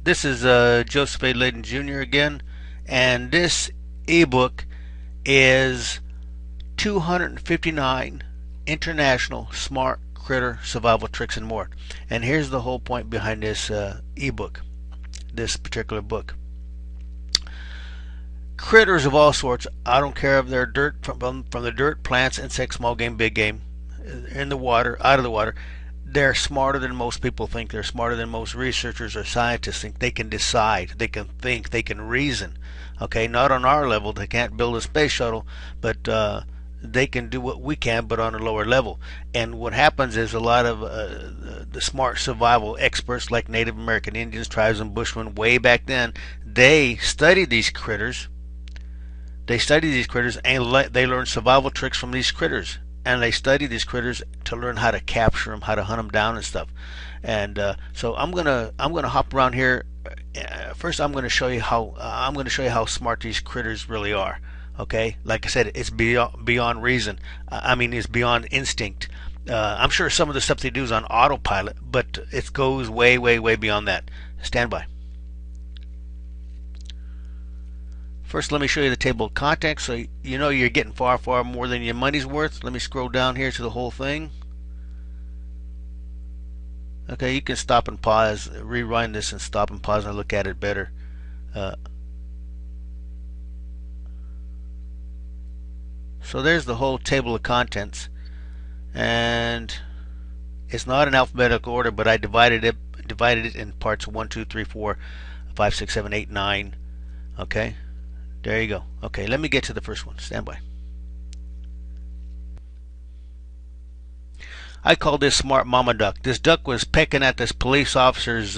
This is Joseph A. Layden Jr. again, and this ebook is 259 international smart critter survival tricks and more. And here's the whole point behind this ebook, this particular book. Critters of all sorts, I don't care if they're dirt, from the dirt, plants, insects, small game, big game, in the water, out of the water. They're smarter than most people think. They're smarter than most researchers or scientists think. They can decide, they can think, they can reason. Okay, not on our level. They can't build a space shuttle, but they can do what we can, but on a lower level. And what happens is a lot of the smart survival experts, like Native American Indians, tribes, and Bushmen, way back then, they studied these critters. They studied these critters and they learned survival tricks from these critters. And they study these critters to learn how to capture them, how to hunt them down and stuff. And so I'm gonna hop around here. First, I'm gonna show you how smart these critters really are. Okay, like I said, it's beyond reason. I mean, it's beyond instinct. I'm sure some of the stuff they do is on autopilot, but it goes way, way, way beyond that. Stand by. First, let me show you the table of contents so you know you're getting far, far more than your money's worth. Let me scroll down here to the whole thing. Okay, you can stop and pause, rewind this and stop and pause and look at it better. So there's the whole table of contents, and it's not in alphabetical order, but I divided it in parts 1, 2, 3, 4, 5, 6, 7, 8, 9. Okay. There you go. Okay, let me get to the first one. Stand by. I call this smart mama duck. This duck was pecking at this police officer's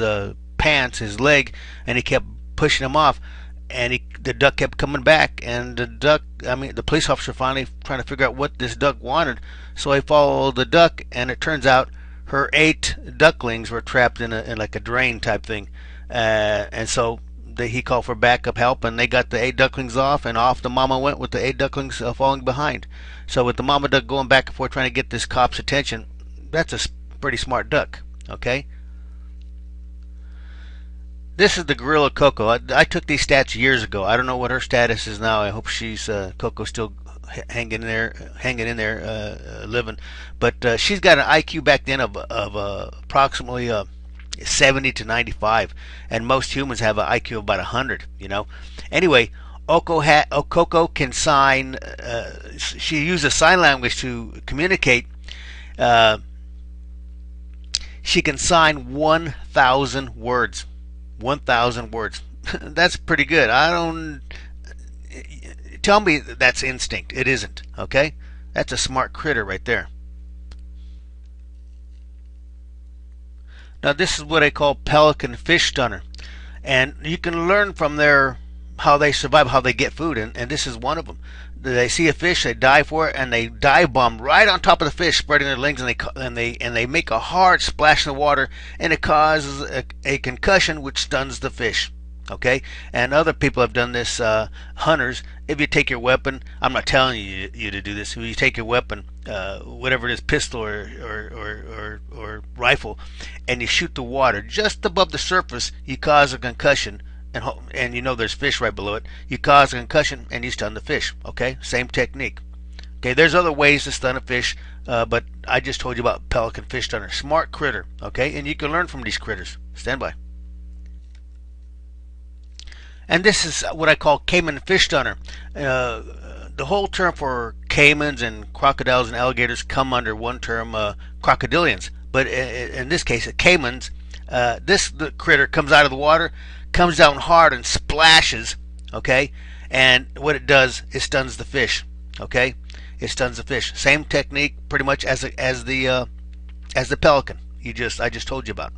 pants, his leg, and he kept pushing him off. And the duck kept coming back. And the police officer finally trying to figure out what this duck wanted. So he followed the duck, and it turns out her 8 ducklings were trapped in like a drain type thing. And so he called for backup help, and they got the 8 ducklings off, and off the mama went with the 8 ducklings falling behind. So with the mama duck going back and forth trying to get this cop's attention, that's a pretty smart duck. Okay. This is the gorilla Coco. I took these stats years ago. I don't know what her status is now. I hope she's Coco's still hanging in there, living. But she's got an IQ back then of approximately 70 to 95, and most humans have an IQ of about 100. Anyway, Coco can sign. She uses sign language to communicate. She can sign 1,000 words. 1,000 words. That's pretty good. Tell me that's instinct. It isn't. Okay, that's a smart critter right there. Now this is what I call pelican fish stunner, and you can learn from how they survive, how they get food, and this is one of them. They see a fish, they dive for it, and they dive bomb right on top of the fish, spreading their legs, and they make a hard splash in the water, and it causes a concussion which stuns the fish. Okay, and other people have done this. Hunters, if you take your weapon, I'm not telling you to do this. If you take your weapon, whatever it is, pistol or rifle, and you shoot the water just above the surface, you cause a concussion, and there's fish right below it. You cause a concussion and you stun the fish. Okay, same technique. Okay, there's other ways to stun a fish, but I just told you about pelican fish stunner, smart critter. Okay, and you can learn from these critters. Stand by. And this is what I call caiman fish stunner. The whole term for caimans and crocodiles and alligators come under one term, crocodilians. But in this case, caimans, the critter comes out of the water, comes down hard and splashes. Okay, and what it does, it stuns the fish. Okay, it stuns the fish. Same technique, pretty much as the pelican. I just told you about.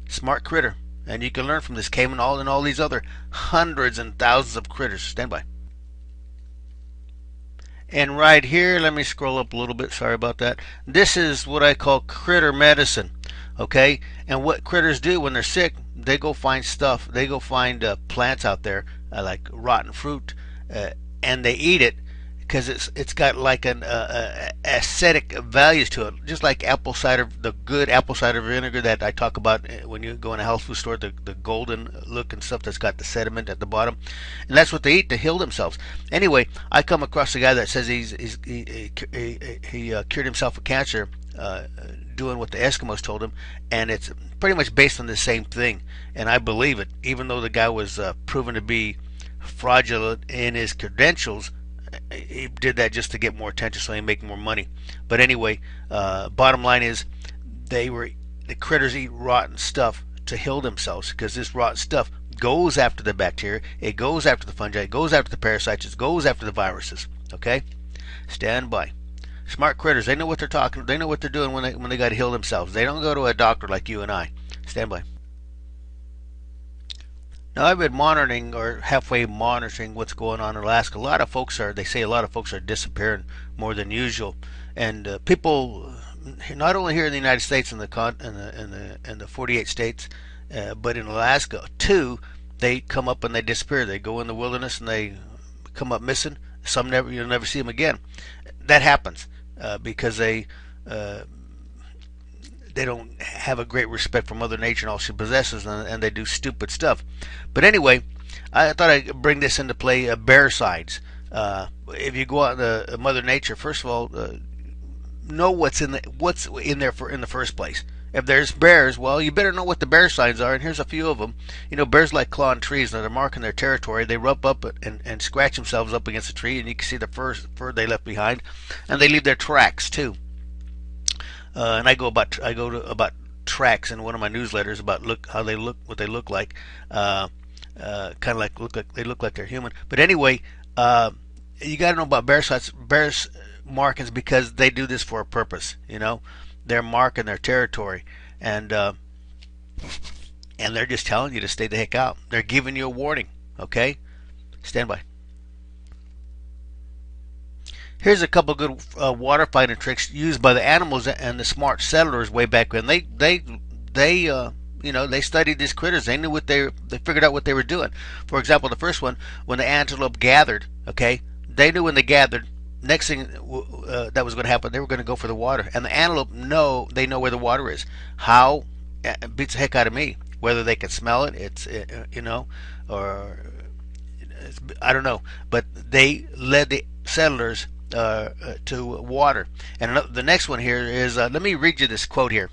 Smart critter. And you can learn from this caiman and all these other hundreds and thousands of critters. Stand by. And right here, let me scroll up a little bit. Sorry about that. This is what I call critter medicine. Okay? And what critters do when they're sick, they go find stuff. They go find plants out there, like rotten fruit, and they eat it because it's got like an aesthetic values to it, just like apple cider, the good apple cider vinegar that I talk about when you go in a health food store, the golden look and stuff that's got the sediment at the bottom, and that's what they eat to heal themselves. Anyway, I come across a guy that says he cured himself of cancer. Doing what the Eskimos told him, and it's pretty much based on the same thing, and I believe it, even though the guy was proven to be fraudulent in his credentials. He did that just to get more attention so he make more money. But anyway, bottom line is the critters eat rotten stuff to heal themselves, because this rotten stuff goes after the bacteria, it goes after the fungi, it goes after the parasites, it goes after the viruses. Okay, stand by. Smart critters, they know what they're talking, they know what they're doing when they got to heal themselves. They don't go to a doctor like you and I. Stand by. Now, I've been monitoring, or halfway monitoring, what's going on in Alaska. They say a lot of folks are disappearing more than usual, and people, not only here in the United States and the 48 states, but in Alaska too, they come up and they disappear. They go in the wilderness and they come up missing. Some you'll never see them again. That happens because they don't have a great respect for Mother Nature and all she possesses, and they do stupid stuff. But anyway, I thought I'd bring this into play. Bearsides. If you go out into Mother Nature, first of all, know what's in there in the first place. If there's bears, well, you better know what the bear signs are, and here's a few of them. You know, bears like clawing trees, and they're marking their territory. They rub up and scratch themselves up against a tree, and you can see the fur they left behind, and they leave their tracks too. And I go to about tracks in one of my newsletters about what they look like, kind of like they look like they're human. But anyway, you got to know about bears markings, because they do this for a purpose. You know, they're marking their territory, and they're just telling you to stay the heck out. They're giving you a warning. Okay, stand by. Here's a couple of good water finding tricks used by the animals and the smart settlers way back when. They studied these critters. They knew they figured out what they were doing. For example, the first one, when the antelope gathered, okay, they knew when they gathered, next thing that was going to happen, they were going to go for the water. And the antelope know where the water is. How? It beats the heck out of me. Whether they can smell it, or I don't know. But they led the settlers to water. And the next one here is, let me read you this quote here.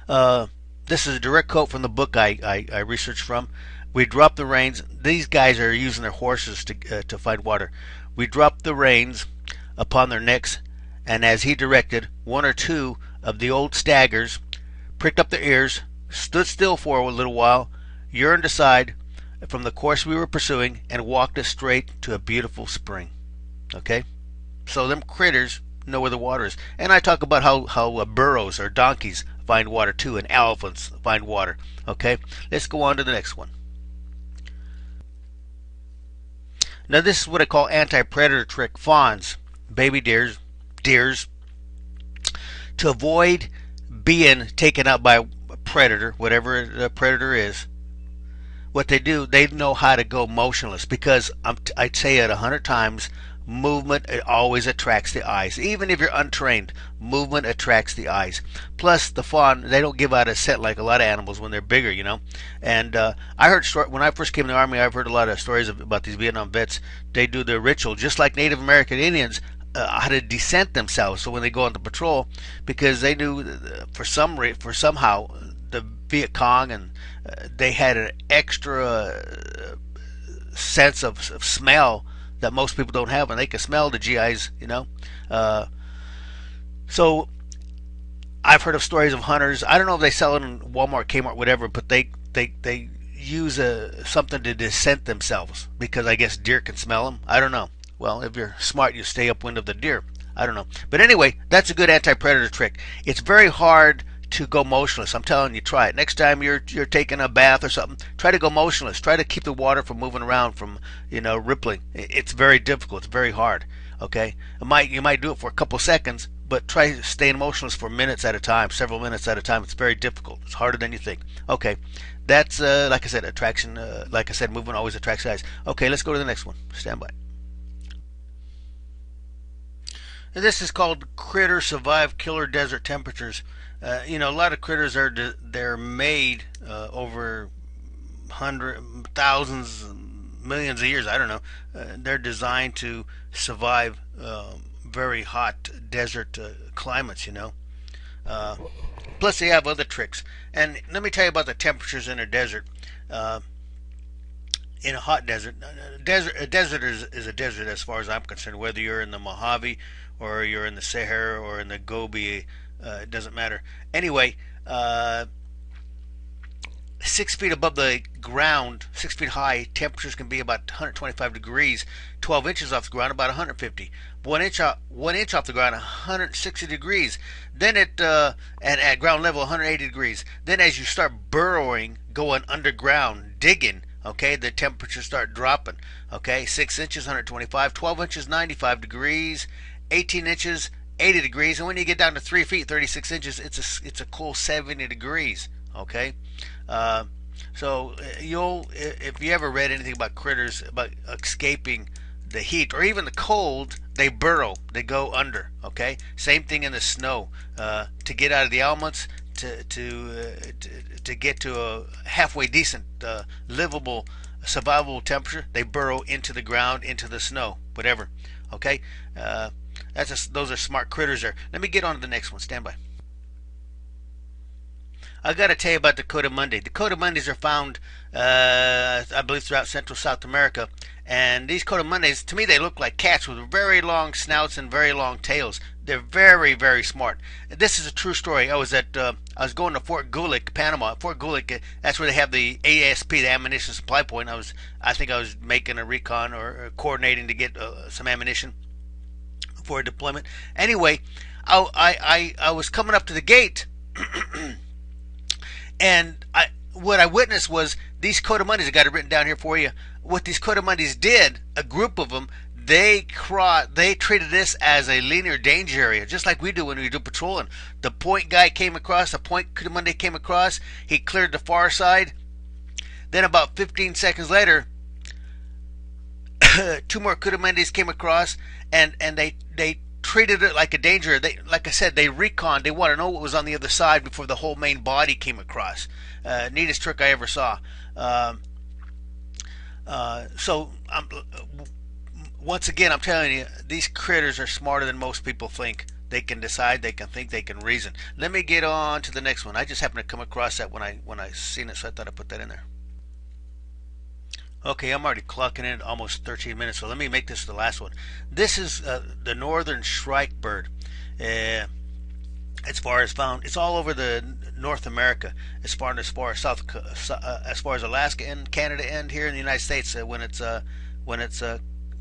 This is a direct quote from the book I researched from. We dropped the reins. These guys are using their horses to find water. We dropped the reins upon their necks, and as he directed, one or two of the old staggers pricked up their ears, stood still for a little while, yearned aside from the course we were pursuing, and walked us straight to a beautiful spring. Okay, so them critters know where the water is. And I talk about how burros or donkeys find water too, and elephants find water. Okay, let's go on to the next one. Now this is what I call anti-predator trick. Fawns, baby deers, to avoid being taken out by a predator, whatever the predator is. What they do, they know how to go motionless, because I'd say it 100 times. Movement, it always attracts the eyes. Even if you're untrained, movement attracts the eyes. Plus, the fawn, they don't give out a scent like a lot of animals when they're bigger, you know. And I heard when I first came in the Army, I've heard a lot of stories about these Vietnam vets. They do the ritual just like Native American Indians, how to descent themselves. So when they go on the patrol, because they knew somehow the Viet Cong, and they had an extra sense of smell that most people don't have, and they can smell the GIs, you know. So I've heard of stories of hunters. I don't know if they sell it in Walmart, Kmart, whatever, but they use something to descent themselves, because I guess deer can smell them. I don't know. Well, if you're smart, you stay upwind of the deer. I don't know. But anyway, that's a good anti-predator trick. It's very hard to go motionless. I'm telling you, try it. Next time you're taking a bath or something, try to go motionless. Try to keep the water from moving around, from rippling. It's very difficult. It's very hard. Okay, you might do it for a couple seconds, but try staying motionless for minutes at a time, several minutes at a time. It's very difficult. It's harder than you think. Okay, that's like I said, attraction. Like I said, movement always attracts eyes. Okay, let's go to the next one. Stand by. This is called critters survive killer desert temperatures. A lot of critters they're made over thousands, millions of years. I don't know. They're designed to survive very hot desert climates. Uh, Plus, they have other tricks. And let me tell you about the temperatures in a desert. Uh, in a hot desert, a desert is a desert as far as I'm concerned. Whether you're in the Mojave or you're in the Sahara or in the Gobi, it doesn't matter. Anyway, 6 feet above the ground, 6 feet high, temperatures can be about 125 degrees. 12 inches off the ground, about 150. 1 inch off the ground, 160 degrees. Then and at ground level, 180 degrees. Then as you start burrowing, going underground, digging, okay, the temperatures start dropping. Okay, 6 inches, 125. 12 inches, 95 degrees. 18 inches, 80 degrees. And when you get down to 3 feet, 36 inches, it's a cool 70 degrees. Okay. So if you ever read anything about critters, about escaping the heat or even the cold, they burrow, they go under. Okay, same thing in the snow. To get out of the elements, to get to a halfway decent, livable, survivable temperature, they burrow into the ground, into the snow, whatever. Okay, those are smart critters there. Let me get on to the next one. Stand by. I got to tell you about the coatimundi. The coatimundis are found, I believe, throughout Central South America. And these coatimundis, to me, they look like cats with very long snouts and very long tails. They're very, very smart. This is a true story. I was going to Fort Gulick, Panama. Fort Gulick, that's where they have the ASP, the ammunition supply point. I think I was making a recon or coordinating to get some ammunition for a deployment. Anyway, I was coming up to the gate. And what I witnessed was these coatimundis. I got it written down here for you. What these coatimundis did, a group of them, they treated this as a linear danger area, just like we do when we do patrolling. The point guy came across, the point coatimundi came across. He cleared the far side. Then about 15 seconds later, two more coatimundis came across, and they treated it like a danger. Like I said, they reconned. They want to know what was on the other side before the whole main body came across. Neatest trick I ever saw. Once again, I'm telling you, these critters are smarter than most people think. They can decide, they can think, they can reason. Let me get on to the next one. I just happened to come across that when I seen it, so I thought I'd put that in there. Okay, I'm already clocking in almost 13 minutes, so let me make this the last one. This is the northern shrike bird. As far as found, it's all over the North America, as far as Alaska and Canada and here in the United States when it's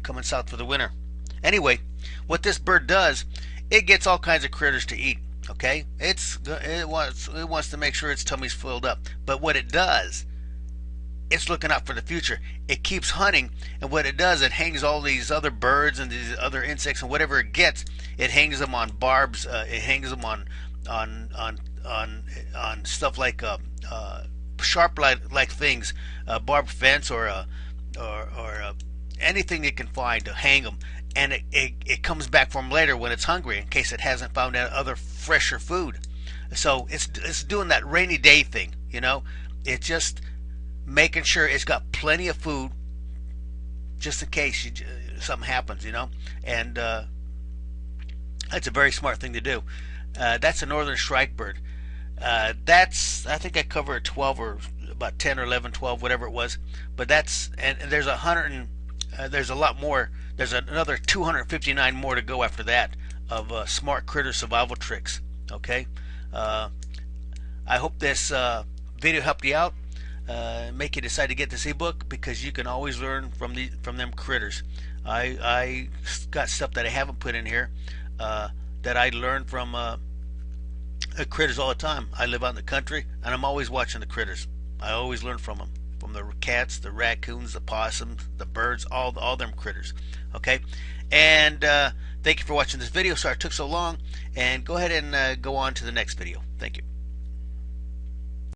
coming south for the winter. Anyway, what this bird does, it gets all kinds of critters to eat. Okay, it wants to make sure its tummy's filled up. But what it does, it's looking out for the future. It keeps hunting, and what it does, it hangs all these other birds and these other insects and whatever it gets. It hangs them on barbs. It hangs them on stuff like sharp like things, barbed fence or anything it can find to hang them. And it comes back for them later when it's hungry, in case it hasn't found other fresher food. So it's doing that rainy day thing, It's just making sure it's got plenty of food just in case something happens, And that's a very smart thing to do. That's a northern shrike bird. I think I covered 12 or about 10 or 11, 12, whatever it was. But and there's there's a lot more. There's another 259 more to go after that of smart critter survival tricks. Okay. I hope this video helped you out. Make you decide to get this ebook, because you can always learn from them critters. I got stuff that I haven't put in here that I learned from critters all the time. I live out in the country, and I'm always watching the critters. I always learn from them, from the cats, the raccoons, the possums, the birds, all them critters. Okay, and thank you for watching this video. Sorry it took so long, and go ahead and go on to the next video. Thank you.